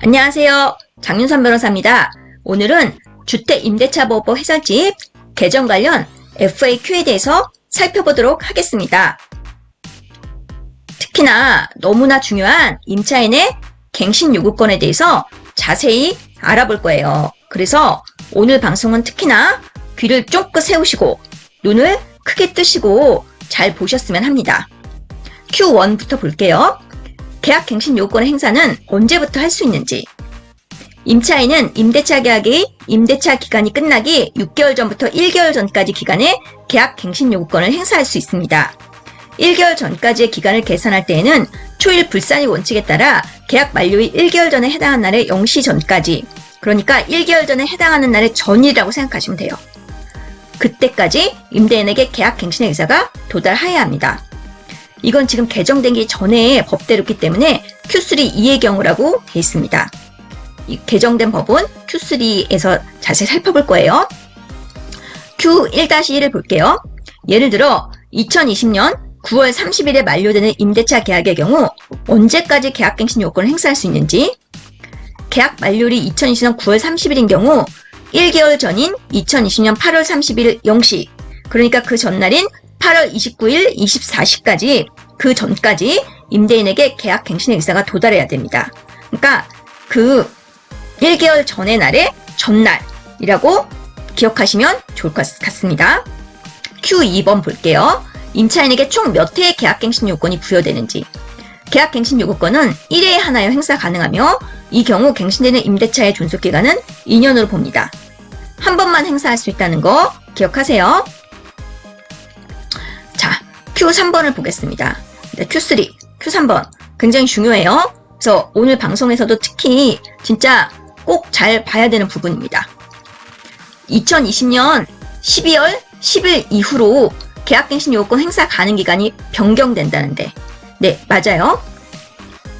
안녕하세요. 장윤선 변호사입니다. 오늘은 주택임대차보호법 해설집 개정 관련 FAQ에 대해서 살펴보도록 하겠습니다. 특히나 너무나 중요한 임차인의 갱신 요구권에 대해서 자세히 알아볼 거예요. 그래서 오늘 방송은 특히나 귀를 쫑긋 세우시고 눈을 크게 뜨시고 잘 보셨으면 합니다. Q1부터 볼게요. 계약 갱신 요구권의 행사는 언제부터 할 수 있는지. 임차인은 임대차 계약의 임대차 기간이 끝나기 6개월 전부터 1개월 전까지 기간에 계약 갱신 요구권을 행사할 수 있습니다. 1개월 전까지의 기간을 계산할 때에는 초일 불산의 원칙에 따라 계약 만료일 1개월 전에 해당하는 날의 0시 전까지, 그러니까 1개월 전에 해당하는 날의 전일이라고 생각하시면 돼요. 그때까지 임대인에게 계약 갱신의 의사가 도달하여야 합니다. 이건 지금 개정되기 전에 법대로기 때문에 Q3 이의 경우라고 되어 있습니다. 이 개정된 법은 Q3에서 자세히 살펴볼 거예요. Q1-1을 볼게요. 예를 들어 2020년 9월 30일에 만료되는 임대차 계약의 경우 언제까지 계약갱신 요건을 행사할 수 있는지, 계약 만료일이 2020년 9월 30일인 경우 1개월 전인 2020년 8월 30일 0시, 그러니까 그 전날인 8월 29일 24시까지 그 전까지 임대인에게 계약 갱신의 의사가 도달해야 됩니다. 그러니까 그 1개월 전의 날의 전날이라고 기억하시면 좋을 것 같습니다. Q2번 볼게요. 임차인에게 총 몇 회의 계약갱신 요건이 부여되는지. 계약갱신 요구권은 1회에 하나여 행사 가능하며 이 경우 갱신되는 임대차의 존속기간은 2년으로 봅니다. 한 번만 행사할 수 있다는 거 기억하세요. 자, Q3번을 보겠습니다. Q3, Q3번 굉장히 중요해요. 그래서 오늘 방송에서도 특히 진짜 꼭 잘 봐야 되는 부분입니다. 2020년 12월 10일 이후로 계약갱신 요건 행사 가능 기간이 변경된다는데, 네, 맞아요.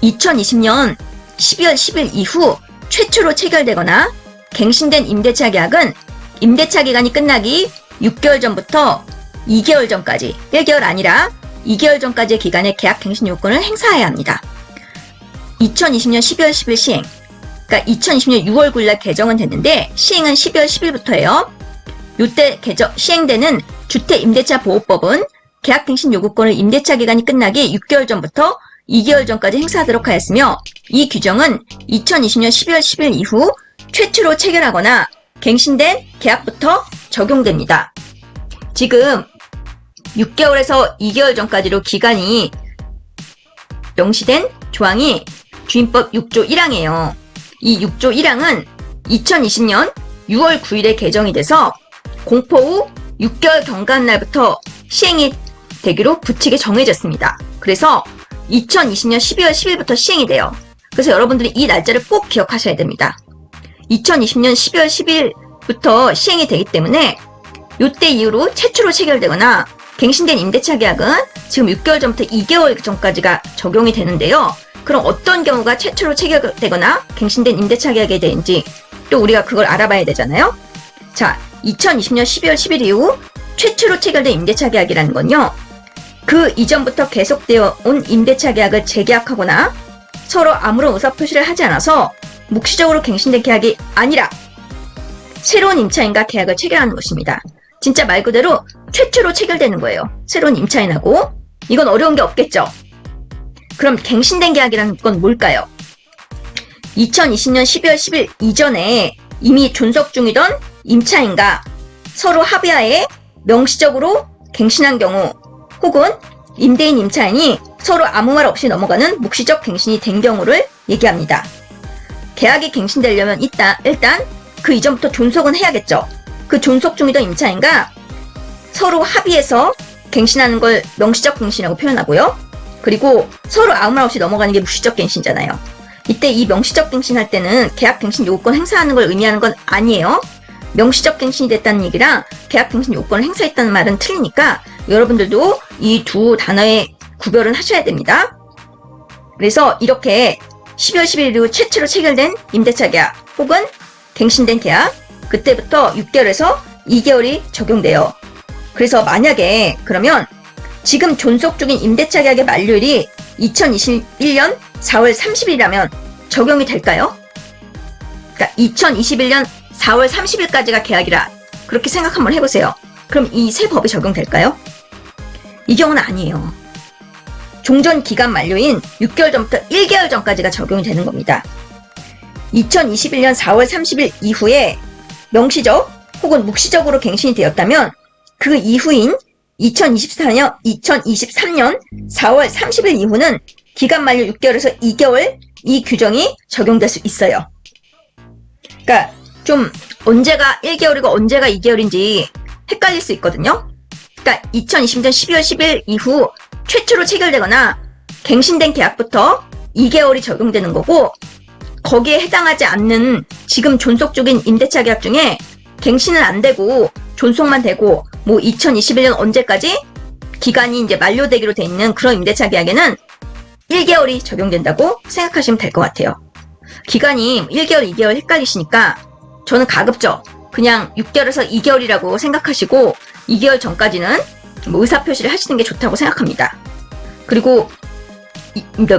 2020년 12월 10일 이후 최초로 체결되거나 갱신된 임대차 계약은 임대차 기간이 끝나기 6개월 전부터 2개월 전까지, 1개월 아니라 2개월 전까지의 기간에 계약갱신 요건을 행사해야 합니다. 2020년 12월 10일 시행, 그러니까 2020년 6월 9일 개정은 됐는데 시행은 12월 10일부터예요. 이때 시행되는 주택임대차보호법은 계약갱신 요구권을 임대차 기간이 끝나기 6개월 전부터 2개월 전까지 행사하도록 하였으며, 이 규정은 2020년 12월 10일 이후 최초로 체결하거나 갱신된 계약부터 적용됩니다. 지금 6개월에서 2개월 전까지로 기간이 명시된 조항이 주임법 6조 1항이에요. 이 6조 1항은 2020년 6월 9일에 개정이 돼서 공포 후 6개월 경과한 날부터 시행이 되기로 부칙이 정해졌습니다. 그래서 2020년 12월 10일부터 시행이 돼요. 그래서 여러분들이 이 날짜를 꼭 기억하셔야 됩니다. 2020년 12월 10일부터 시행이 되기 때문에 이때 이후로 최초로 체결되거나 갱신된 임대차 계약은 지금 6개월 전부터 2개월 전까지가 적용이 되는데요. 그럼 어떤 경우가 최초로 체결되거나 갱신된 임대차 계약이 되는지 또 우리가 그걸 알아봐야 되잖아요. 자, 2020년 12월 10일 이후 최초로 체결된 임대차 계약이라는 건요, 그 이전부터 계속되어 온 임대차 계약을 재계약하거나 서로 아무런 의사표시를 하지 않아서 묵시적으로 갱신된 계약이 아니라 새로운 임차인과 계약을 체결하는 것입니다. 진짜 말 그대로 최초로 체결되는 거예요. 새로운 임차인하고. 이건 어려운 게 없겠죠. 그럼 갱신된 계약이라는 건 뭘까요? 2020년 12월 10일 이전에 이미 존속 중이던 임차인과 서로 합의하에 명시적으로 갱신한 경우, 혹은 임대인 임차인이 서로 아무 말 없이 넘어가는 묵시적 갱신이 된 경우를 얘기합니다. 계약이 갱신되려면 일단 그 이전부터 존속은 해야겠죠. 그 존속 중이던 임차인과 서로 합의해서 갱신하는 걸 명시적 갱신이라고 표현하고요. 그리고 서로 아무 말 없이 넘어가는 게 묵시적 갱신이잖아요. 이때 이 명시적 갱신할 때는 계약 갱신 요건 행사하는 걸 의미하는 건 아니에요. 명시적 갱신이 됐다는 얘기랑 계약 갱신 요건을 행사했다는 말은 틀리니까 여러분들도 이 두 단어의 구별은 하셔야 됩니다. 그래서 이렇게 12월 10일 이후 최초로 체결된 임대차 계약 혹은 갱신된 계약, 그때부터 6개월에서 2개월이 적용돼요. 그래서 만약에 그러면 지금 존속 중인 임대차 계약의 만료일이 2021년 4월 30일이라면 적용이 될까요? 그러니까 2021년 4월 30일까지가 계약이라 그렇게 생각 한번 해보세요. 그럼 이 새 법이 적용될까요? 이 경우는 아니에요. 종전 기간 만료인 6개월 전부터 1개월 전까지가 적용이 되는 겁니다. 2021년 4월 30일 이후에 명시적 혹은 묵시적으로 갱신이 되었다면 그 이후인 2023년 4월 30일 이후는 기간 만료 6개월에서 2개월 이 규정이 적용될 수 있어요. 그러니까 좀 언제가 1개월이고 언제가 2개월인지 헷갈릴 수 있거든요. 그러니까 2020년 12월 10일 이후 최초로 체결되거나 갱신된 계약부터 2개월이 적용되는 거고, 거기에 해당하지 않는 지금 존속 중인 임대차 계약 중에 갱신은 안 되고 존속만 되고 뭐 2021년 언제까지 기간이 이제 만료되기로 돼 있는 그런 임대차 계약에는 1개월이 적용된다고 생각하시면 될 것 같아요. 기간이 1개월, 2개월 헷갈리시니까 저는 가급적 그냥 6개월에서 2개월이라고 생각하시고 2개월 전까지는 뭐 의사표시를 하시는 게 좋다고 생각합니다. 그리고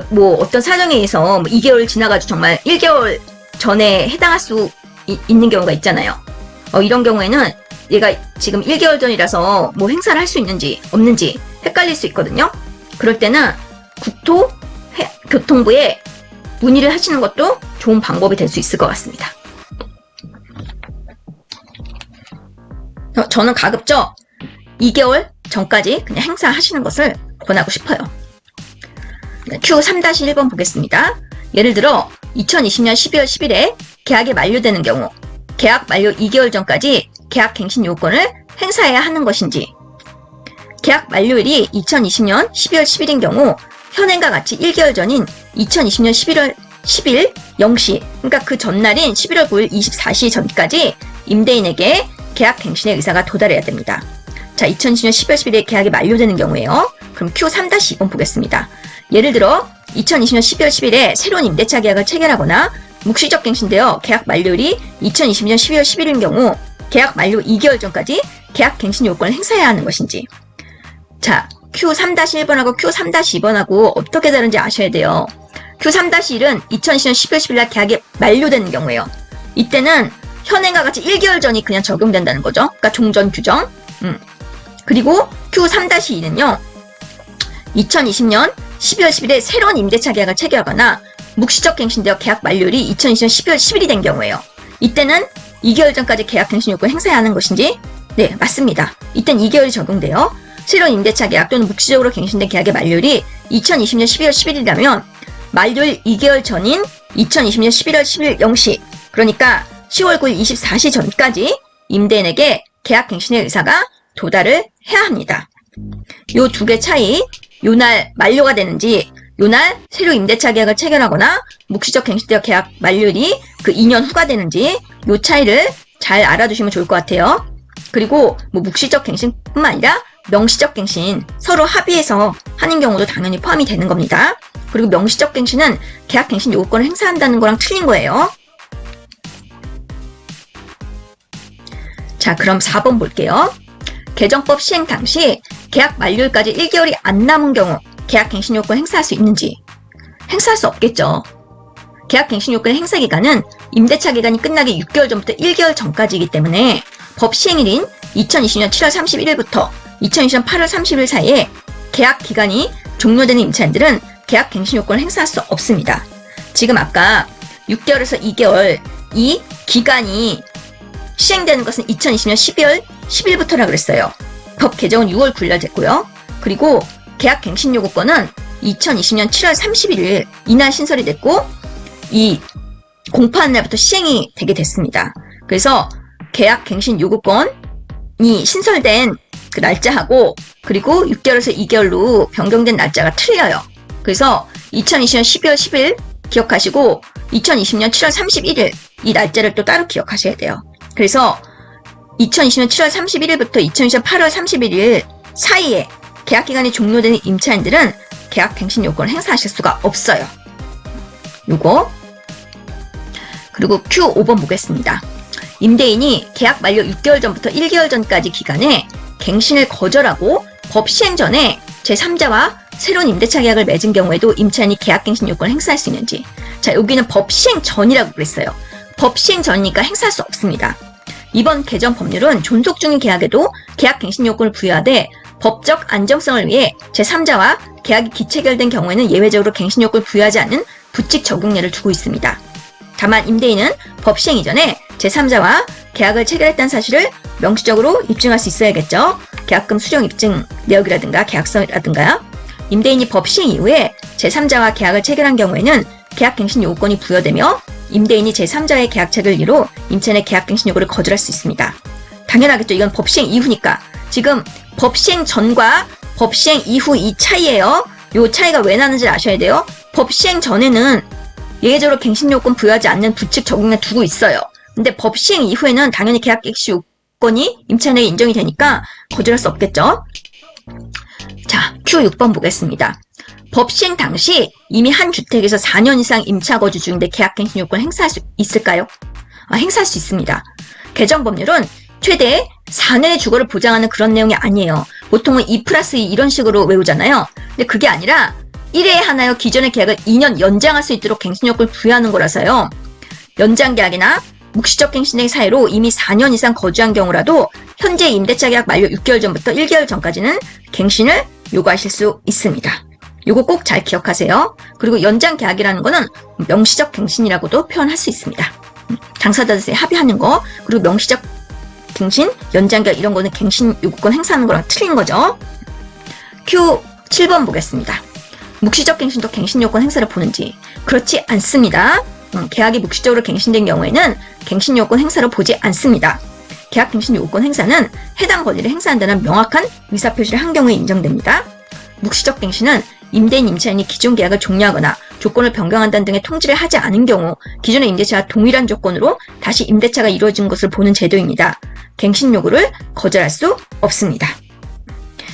뭐 어떤 사정에 의해서 뭐 2개월 지나가지고 정말 1개월 전에 해당할 수 있는 경우가 있잖아요. 이런 경우에는 얘가 지금 1개월 전이라서 뭐 행사를 할 수 있는지 없는지 헷갈릴 수 있거든요. 그럴 때는 국토교통부에 문의를 하시는 것도 좋은 방법이 될 수 있을 것 같습니다. 저는 가급적 2개월 전까지 그냥 행사하시는 것을 권하고 싶어요. Q3-1번 보겠습니다. 예를 들어 2020년 12월 10일에 계약이 만료되는 경우 계약 만료 2개월 전까지 계약 갱신 요건을 행사해야 하는 것인지, 계약 만료일이 2020년 12월 10일인 경우 현행과 같이 1개월 전인 2020년 11월 10일 0시, 그러니까 그 전날인 11월 9일 24시 전까지 임대인에게 계약 갱신의 의사가 도달해야 됩니다. 자, 2020년 12월 10일에 계약이 만료되는 경우에요. 그럼 Q3-2번 보겠습니다. 예를 들어 2020년 12월 10일에 새로운 임대차 계약을 체결하거나 묵시적 갱신되어 계약 만료일이 2020년 12월 10일인 경우 계약 만료 2개월 전까지 계약 갱신 요건을 행사해야 하는 것인지. 자, Q3-1번하고 Q3-2번하고 어떻게 다른지 아셔야 돼요. Q3-1은 2020년 12월 10일 날 계약이 만료되는 경우예요. 이때는 현행과 같이 1개월 전이 그냥 적용된다는 거죠. 그러니까 종전 규정. 그리고 Q3-2는요. 2020년 12월 10일에 새로운 임대차 계약을 체결하거나 묵시적 갱신되어 계약 만료일이 2020년 12월 10일이 된 경우예요. 이때는 2개월 전까지 계약 갱신 요건을 행사해야 하는 것인지? 네, 맞습니다. 이땐 2개월이 적용돼요. 새로운 임대차 계약 또는 묵시적으로 갱신된 계약의 만료일이 2020년 12월 10일이라면 만료일 2개월 전인 2020년 11월 10일 0시, 그러니까 10월 9일 24시 전까지 임대인에게 계약 갱신의 의사가 도달을 해야 합니다. 요 두 개 차이, 요날 만료가 되는지, 요날 새로 임대차 계약을 체결하거나 묵시적 갱신되어 계약 만료일이 그 2년 후가 되는지 요 차이를 잘 알아두시면 좋을 것 같아요. 그리고 뭐 묵시적 갱신뿐만 아니라 명시적 갱신, 서로 합의해서 하는 경우도 당연히 포함이 되는 겁니다. 그리고 명시적 갱신은 계약 갱신 요건을 행사한다는 거랑 틀린 거예요. 자, 그럼 4번 볼게요. 개정법 시행 당시 계약 만료일까지 1개월이 안 남은 경우 계약 갱신 요건 행사할 수 있는지? 행사할 수 없겠죠. 계약 갱신 요건의 행사 기간은 임대차 기간이 끝나기 6개월 전부터 1개월 전까지이기 때문에 법 시행일인 2020년 7월 31일부터 2020년 8월 30일 사이에 계약 기간이 종료되는 임차인들은 계약 갱신 요건을 행사할 수 없습니다. 지금 아까 6개월에서 2개월 이 기간이 시행되는 것은 2020년 12월 10일부터라 그랬어요. 법 개정은 6월 9일 됐고요. 그리고 계약 갱신 요구권은 2020년 7월 31일 이날 신설이 됐고 이 공포한 날부터 시행이 되게 됐습니다. 그래서 계약 갱신 요구권이 신설된 그 날짜하고 그리고 6개월에서 2개월로 변경된 날짜가 틀려요. 그래서 2020년 12월 10일 기억하시고 2020년 7월 31일 이 날짜를 또 따로 기억하셔야 돼요. 그래서 2020년 7월 31일부터 2020년 8월 31일 사이에 계약기간이 종료되는 임차인들은 계약 갱신 요건을 행사하실 수가 없어요. 요거. 그리고 Q5번 보겠습니다. 임대인이 계약 만료 6개월 전부터 1개월 전까지 기간에 갱신을 거절하고 법 시행 전에 제3자와 새로운 임대차 계약을 맺은 경우에도 임차인이 계약 갱신 요건을 행사할 수 있는지. 자, 여기는 법 시행 전이라고 그랬어요. 법 시행 전이니까 행사할 수 없습니다. 이번 개정 법률은 존속 중인 계약에도 계약 갱신 요건을 부여하되 법적 안정성을 위해 제3자와 계약이 기체결된 경우에는 예외적으로 갱신 요건을 부여하지 않는 부칙 적용례를 두고 있습니다. 다만 임대인은 법 시행 이전에 제3자와 계약을 체결했다는 사실을 명시적으로 입증할 수 있어야겠죠. 계약금 수령 입증 내역이라든가 계약서라든가요. 임대인이 법 시행 이후에 제3자와 계약을 체결한 경우에는 계약 갱신 요건이 부여되며 임대인이 제3자의 계약 체결일로 임차인의 계약 갱신 요구를 거절할 수 있습니다. 당연하겠죠. 이건 법 시행 이후니까. 지금 법 시행 전과 법 시행 이후 이 차이예요. 이 차이가 왜 나는지 아셔야 돼요. 법 시행 전에는 예외적으로 갱신 요건 부여하지 않는 부칙 적용에 두고 있어요. 근데 법 시행 이후에는 당연히 계약 갱신 요건이 임차인에게 인정이 되니까 거절할 수 없겠죠. 자, Q6번 보겠습니다. 법 시행 당시 이미 한 주택에서 4년 이상 임차 거주 중인데 계약 갱신 요건을 행사할 수 있을까요? 행사할 수 있습니다. 개정 법률은 최대 4년의 주거를 보장하는 그런 내용이 아니에요. 보통은 2+2 이런 식으로 외우잖아요. 근데 그게 아니라 1회에 하나여 기존의 계약을 2년 연장할 수 있도록 갱신 요건을 부여하는 거라서요. 연장 계약이나 묵시적 갱신의 사유로 이미 4년 이상 거주한 경우라도 현재 임대차 계약 만료 6개월 전부터 1개월 전까지는 갱신을 요구하실 수 있습니다. 요거 꼭 잘 기억하세요. 그리고 연장 계약이라는 거는 명시적 갱신이라고도 표현할 수 있습니다. 당사자들 사이 합의하는 거, 그리고 명시적 갱신, 연장 계약 이런 거는 갱신 요구권 행사하는 거랑 틀린 거죠. Q7번 보겠습니다. 묵시적 갱신도 갱신 요건 행사를 보는지. 그렇지 않습니다. 계약이 묵시적으로 갱신된 경우에는 갱신 요건 행사를 보지 않습니다. 계약 갱신 요건 행사는 해당 권리를 행사한다는 명확한 의사표시를 한 경우에 인정됩니다. 묵시적 갱신은 임대인 임차인이 기존 계약을 종료하거나 조건을 변경한다는 등의 통지를 하지 않은 경우 기존의 임대차와 동일한 조건으로 다시 임대차가 이루어진 것을 보는 제도입니다. 갱신 요구를 거절할 수 없습니다.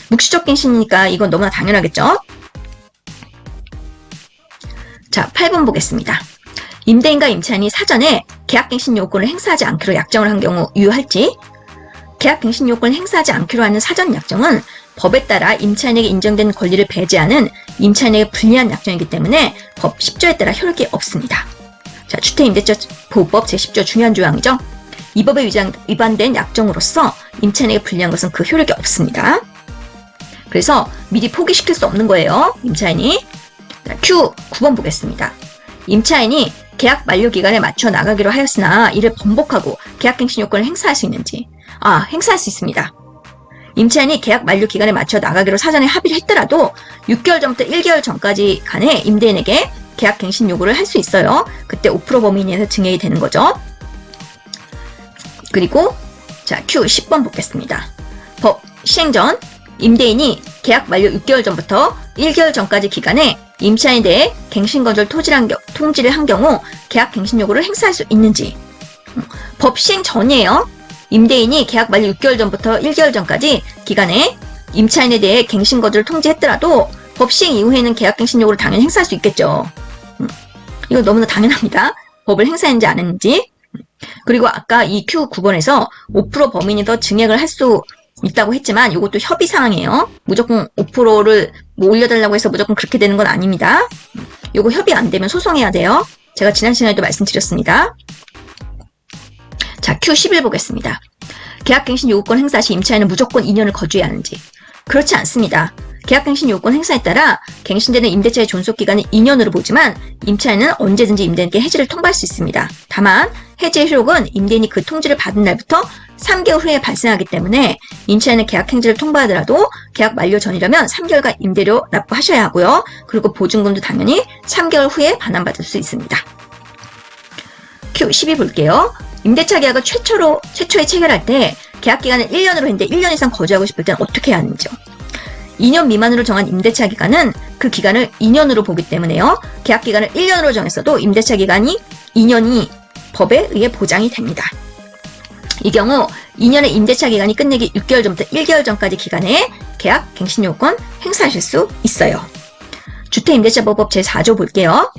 묵시적 갱신이니까 이건 너무나 당연하겠죠? 자, 8번 보겠습니다. 임대인과 임차인이 사전에 계약 갱신 요건을 행사하지 않기로 약정을 한 경우 유효할지. 계약 갱신 요건을 행사하지 않기로 하는 사전 약정은 법에 따라 임차인에게 인정된 권리를 배제하는 임차인에게 불리한 약정이기 때문에 법 10조에 따라 효력이 없습니다. 자, 주택임대차 보호법 제10조 중요한 조항이죠. 이 법에 위반된 약정으로서 임차인에게 불리한 것은 그 효력이 없습니다. 그래서 미리 포기시킬 수 없는 거예요. 임차인이. 자, Q9번 보겠습니다. 임차인이 계약 만료 기간에 맞춰 나가기로 하였으나 이를 번복하고 계약갱신 요건을 행사할 수 있는지. 행사할 수 있습니다. 임차인이 계약 만료 기간에 맞춰 나가기로 사전에 합의를 했더라도 6개월 전부터 1개월 전까지 간에 임대인에게 계약갱신 요구를 할 수 있어요. 그때 5% 범위 내에서 증액이 되는 거죠. 그리고 자, Q10번 보겠습니다. 법 시행 전 임대인이 계약 만료 6개월 전부터 1개월 전까지 기간에 임차인에 대해 갱신 거절 통지를 한 경우 계약 갱신 요구를 행사할 수 있는지. 법 시행 전이에요. 임대인이 계약 만료 6개월 전부터 1개월 전까지 기간에 임차인에 대해 갱신 거절을 통지했더라도 법 시행 이후에는 계약 갱신 요구를 당연히 행사할 수 있겠죠. 이거 너무나 당연합니다. 법을 행사했는지 안 했는지. 그리고 아까 이 Q9번에서 5% 범위 내에서 증액을 할 수 있다고 했지만 이것도 협의 사항이에요. 무조건 5%를 올려달라고 해서 무조건 그렇게 되는 건 아닙니다. 이거 협의 안 되면 소송해야 돼요. 제가 지난 시간에도 말씀드렸습니다. 자, Q11 보겠습니다. 계약갱신 요구권 행사 시 임차인은 무조건 2년을 거주해야 하는지. 그렇지 않습니다. 계약갱신 요구권 행사에 따라 갱신되는 임대차의 존속기간은 2년으로 보지만 임차인은 언제든지 임대인에게 해지를 통보할 수 있습니다. 다만 해지의 효력은 임대인이 그 통지를 받은 날부터 3개월 후에 발생하기 때문에 임차인은 계약행지를 통보하더라도 계약 만료 전이라면 3개월간 임대료 납부하셔야 하고요. 그리고 보증금도 당연히 3개월 후에 반환받을 수 있습니다. Q12 볼게요. 임대차 계약을 최초에 체결할 때 계약 기간을 1년으로 했는데 1년 이상 거주하고 싶을 때는 어떻게 해야 하는지요? 2년 미만으로 정한 임대차 기간은 그 기간을 2년으로 보기 때문에요. 계약 기간을 1년으로 정했어도 임대차 기간이 2년이 법에 의해 보장이 됩니다. 이 경우 2년의 임대차 기간이 끝내기 6개월 전부터 1개월 전까지 기간에 계약 갱신 요건 행사하실 수 있어요. 주택임대차보호법 제4조 볼게요.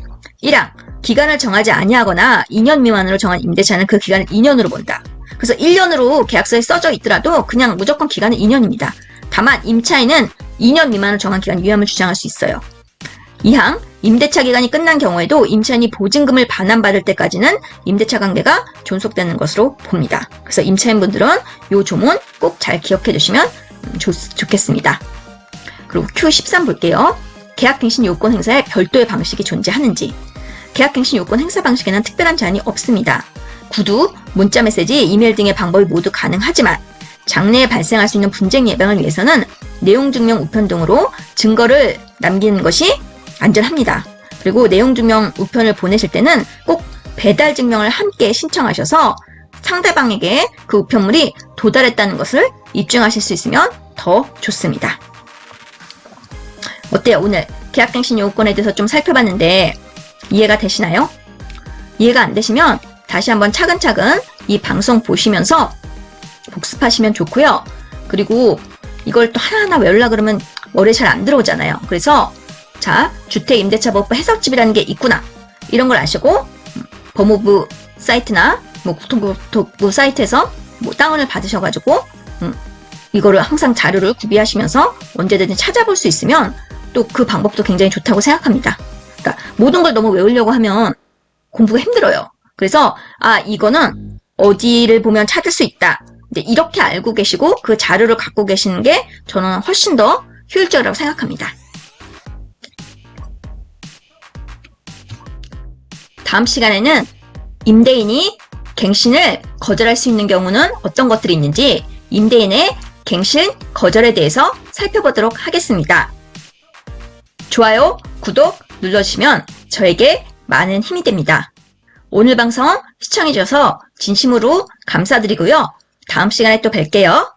1항 기간을 정하지 아니하거나 2년 미만으로 정한 임대차는 그 기간을 2년으로 본다. 그래서 1년으로 계약서에 써져 있더라도 그냥 무조건 기간은 2년입니다. 다만 임차인은 2년 미만으로 정한 기간 유예함을 주장할 수 있어요. 2항 임대차 기간이 끝난 경우에도 임차인이 보증금을 반환받을 때까지는 임대차 관계가 존속되는 것으로 봅니다. 그래서 임차인분들은 이 조문 꼭 잘 기억해 두시면 좋겠습니다. 그리고 Q13 볼게요. 계약갱신 요건 행사에 별도의 방식이 존재하는지. 계약갱신 요건 행사 방식에는 특별한 제한이 없습니다. 구두, 문자메시지, 이메일 등의 방법이 모두 가능하지만 장래에 발생할 수 있는 분쟁 예방을 위해서는 내용증명 우편 등으로 증거를 남기는 것이 안전합니다. 그리고 내용증명 우편을 보내실 때는 꼭 배달 증명을 함께 신청하셔서 상대방에게 그 우편물이 도달했다는 것을 입증하실 수 있으면 더 좋습니다. 어때요? 오늘 계약갱신 요건에 대해서 좀 살펴봤는데 이해가 되시나요? 이해가 안 되시면 다시 한번 차근차근 이 방송 보시면서 복습하시면 좋고요. 그리고 이걸 또 하나하나 외우려고 그러면 머리에 잘 안 들어오잖아요. 그래서 자, 주택임대차법부 해석집이라는 게 있구나. 이런 걸 아시고 법무부 사이트나 국토부 사이트에서 다운을 받으셔가지고 이거를 항상 자료를 구비하시면서 언제든지 찾아볼 수 있으면 또 그 방법도 굉장히 좋다고 생각합니다. 그러니까 모든 걸 너무 외우려고 하면 공부가 힘들어요. 그래서 이거는 어디를 보면 찾을 수 있다. 근데 이렇게 알고 계시고 그 자료를 갖고 계시는 게 저는 훨씬 더 효율적이라고 생각합니다. 다음 시간에는 임대인이 갱신을 거절할 수 있는 경우는 어떤 것들이 있는지 임대인의 갱신 거절에 대해서 살펴보도록 하겠습니다. 좋아요, 구독 눌러주시면 저에게 많은 힘이 됩니다. 오늘 방송 시청해주셔서 진심으로 감사드리고요. 다음 시간에 또 뵐게요.